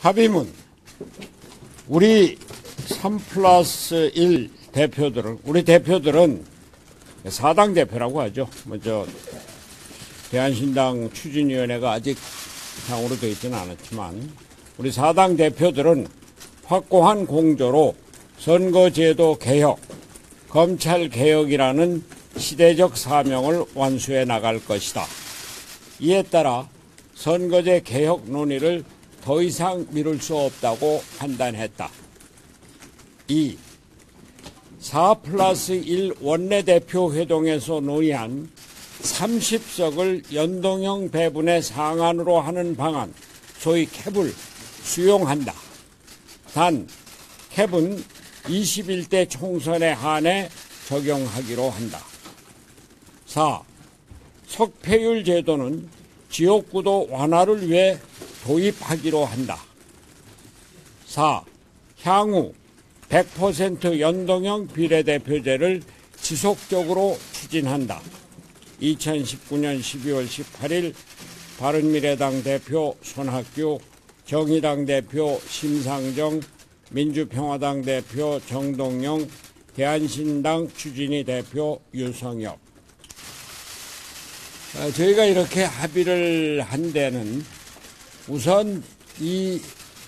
합의문, 우리 3+1 대표들은, 우리 대표들은 4당 대표라고 하죠. 대한신당 추진위원회가 아직 상으로 되어 있지는 않았지만, 우리 4당 대표들은 확고한 공조로 선거제도 개혁, 검찰 개혁이라는 시대적 사명을 완수해 나갈 것이다. 이에 따라 선거제 개혁 논의를 더 이상 미룰 수 없다고 판단했다. 2. 4+1 원내대표 회동에서 논의한 30석을 연동형 배분의 상한으로 하는 방안, 소위 캡을 수용한다. 단, 캡은 21대 총선에 한해 적용하기로 한다. 4. 석패율 제도는 지역구도 완화를 위해 도입하기로 한다. 4. 향후 100% 연동형 비례대표제를 지속적으로 추진한다. 2019년 12월 18일 바른미래당 대표 손학규, 정의당 대표 심상정, 민주평화당 대표 정동영, 대한신당 추진위 대표 유성엽. 저희가 이렇게 합의를 한 데는 우선 이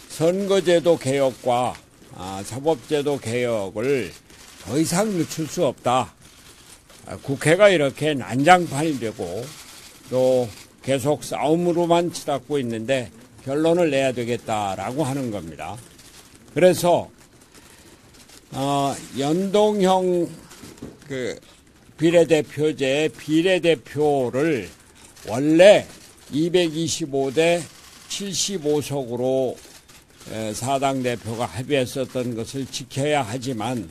선거제도 개혁과 사법제도 개혁을 더 이상 늦출 수 없다. 국회가 이렇게 난장판이 되고 또 계속 싸움으로만 치닫고 있는데 결론을 내야 되겠다라고 하는 겁니다. 그래서 연동형 비례대표제의 비례대표를 원래 225대 75석으로 4당 대표가 합의했었던 것을 지켜야 하지만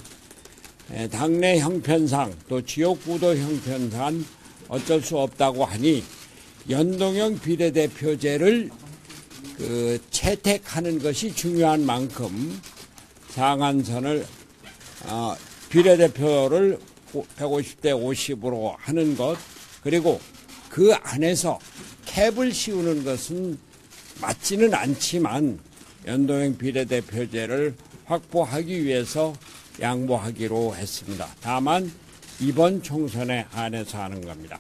당내 형편상 또 지역구도 형편상 어쩔 수 없다고 하니 연동형 비례대표제를 채택하는 것이 중요한 만큼 상한선을 비례대표를 150대 50으로 하는 것, 그리고 그 안에서 캡을 씌우는 것은 맞지는 않지만 연동형 비례대표제를 확보하기 위해서 양보하기로 했습니다. 다만 이번 총선에 한해서 하는 겁니다.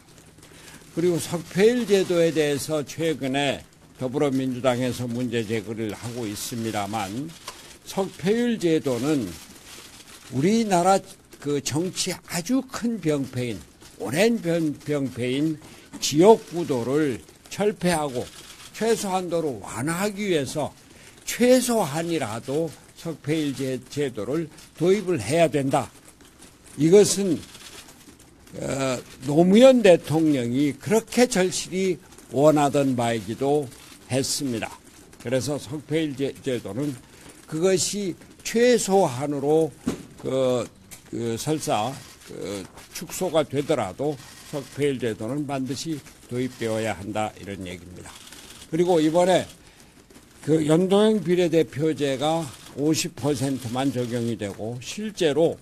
그리고 석패율 제도에 대해서 최근에 더불어민주당에서 문제 제기를 하고 있습니다만, 석패율 제도는 우리나라 정치 아주 큰 병폐인, 오랜 병폐인 지역구도를 철폐하고 최소한도로 완화하기 위해서 최소한이라도 석패율 제도를 도입을 해야 된다. 이것은 노무현 대통령이 그렇게 절실히 원하던 바이기도 했습니다. 그래서 석패율 제도는 그것이 최소한으로 설사 축소가 되더라도 석패율 제도는 반드시 도입되어야 한다, 이런 얘기입니다. 그리고 이번에 연동형 비례대표제가 50%만 적용이 되고 실제로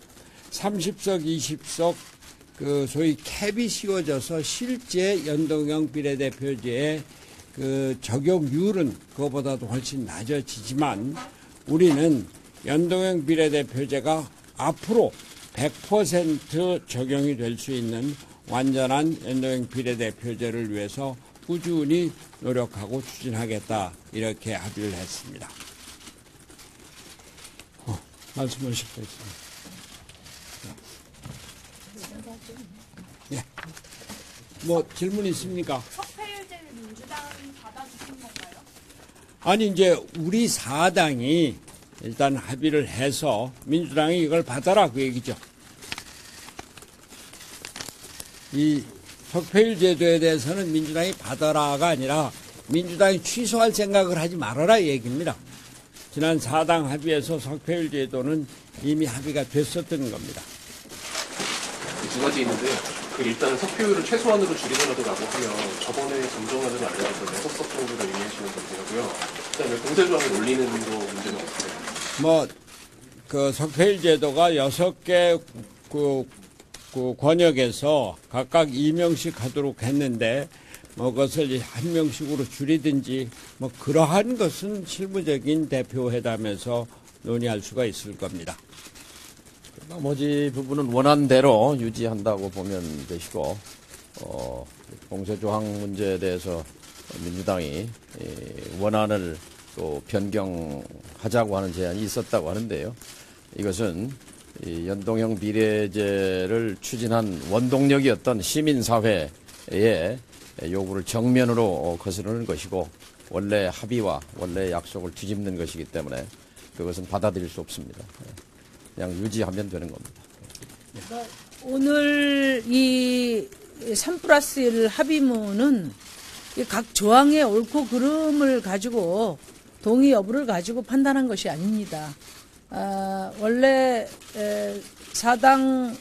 30석, 20석 소위 캡이 씌워져서 실제 연동형 비례대표제의 적용률은 그거보다도 훨씬 낮아지지만 우리는 연동형 비례대표제가 앞으로 100% 적용이 될 수 있는 완전한 연동형 비례대표제를 위해서 꾸준히 노력하고 추진하겠다, 이렇게 합의를 했습니다. 말씀하실 거 있습니다. 예. 뭐 질문 있습니까? 석패율제를 민주당이 받아주신 건가요? 아니, 이제 우리 4당이 일단 합의를 해서 민주당이 이걸 받아라, 그 얘기죠. 이 석패율 제도에 대해서는 민주당이 받아라가 아니라 민주당이 취소할 생각을 하지 말아라, 이 얘기입니다. 지난 4당 합의에서 석패율 제도는 이미 합의가 됐었던 겁니다. 두 가지 있는데요. 일단은 석패율을 최소한으로 줄이더라도 하면 저번에 정정안으로 알려졌던 6석 정도를 의미하시는 문제고요. 그다음에 공세조항을 올리는 거 문제는 없어요. 석패율 제도가 6개 권역에서 각각 2명씩 하도록 했는데 뭐 그것을 한 명씩으로 줄이든지 뭐 그러한 것은 실무적인 대표회담에서 논의할 수가 있을 겁니다. 나머지 부분은 원안대로 유지한다고 보면 되시고, 공세조항 문제에 대해서 민주당이 원안을 또 변경하자고 하는 제안이 있었다고 하는데요. 이것은 이 연동형 비례제를 추진한 원동력이었던 시민사회의 요구를 정면으로 거스르는 것이고, 원래 합의와 원래 약속을 뒤집는 것이기 때문에 그것은 받아들일 수 없습니다. 그냥 유지하면 되는 겁니다. 오늘 이 3+1 합의문은 각 조항의 옳고 그름을 가지고 동의 여부를 가지고 판단한 것이 아닙니다. 원래 사당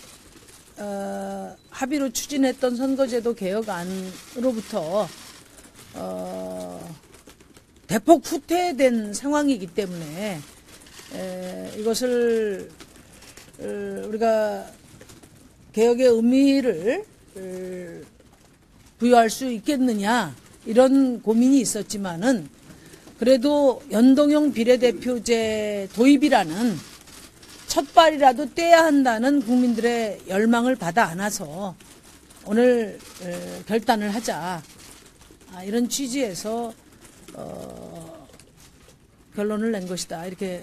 합의로 추진했던 선거제도 개혁안으로부터 대폭 후퇴된 상황이기 때문에 이것을 우리가 개혁의 의미를 부여할 수 있겠느냐 이런 고민이 있었지만은 그래도 연동형 비례대표제 도입이라는 첫 발이라도 떼야 한다는 국민들의 열망을 받아 안아서 오늘 결단을 하자 이런 취지에서 결론을 낸 것이다 이렇게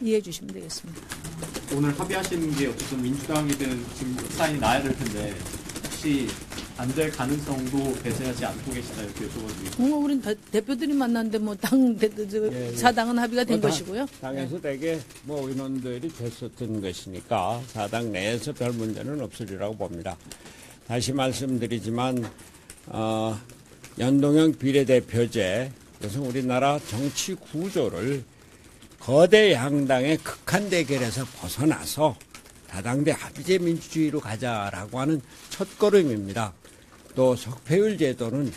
이해해 주시면 되겠습니다. 오늘 합의하신 게 어쨌든 민주당이든 지금 사인이 나야 될 텐데 혹시 안 될 가능성도 배제하지 않고 계시다 이렇게 여쭤봐도 우린 대표들이 만났는데 뭐 당 사당은 합의가 된 것이고요. 당에서 대개 뭐 의논들이 됐었던 것이니까 사당 내에서 별 문제는 없으리라고 봅니다. 다시 말씀드리지만 연동형 비례대표제 그래서 우리나라 정치 구조를 거대 양당의 극한 대결에서 벗어나서 다당대 합의제 민주주의로 가자라고 하는 첫걸음입니다. 또 석패율 제도는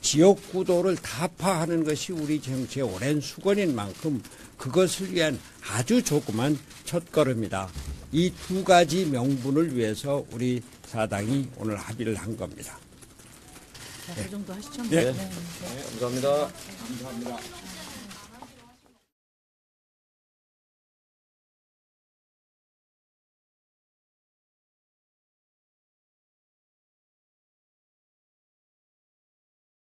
지역 구도를 타파하는 것이 우리 정치의 오랜 수건인 만큼 그것을 위한 아주 조그만 첫걸음이다. 이 두 가지 명분을 위해서 우리 사당이 오늘 합의를 한 겁니다. 그 정도 하시죠. 네. 감사합니다. 감사합니다.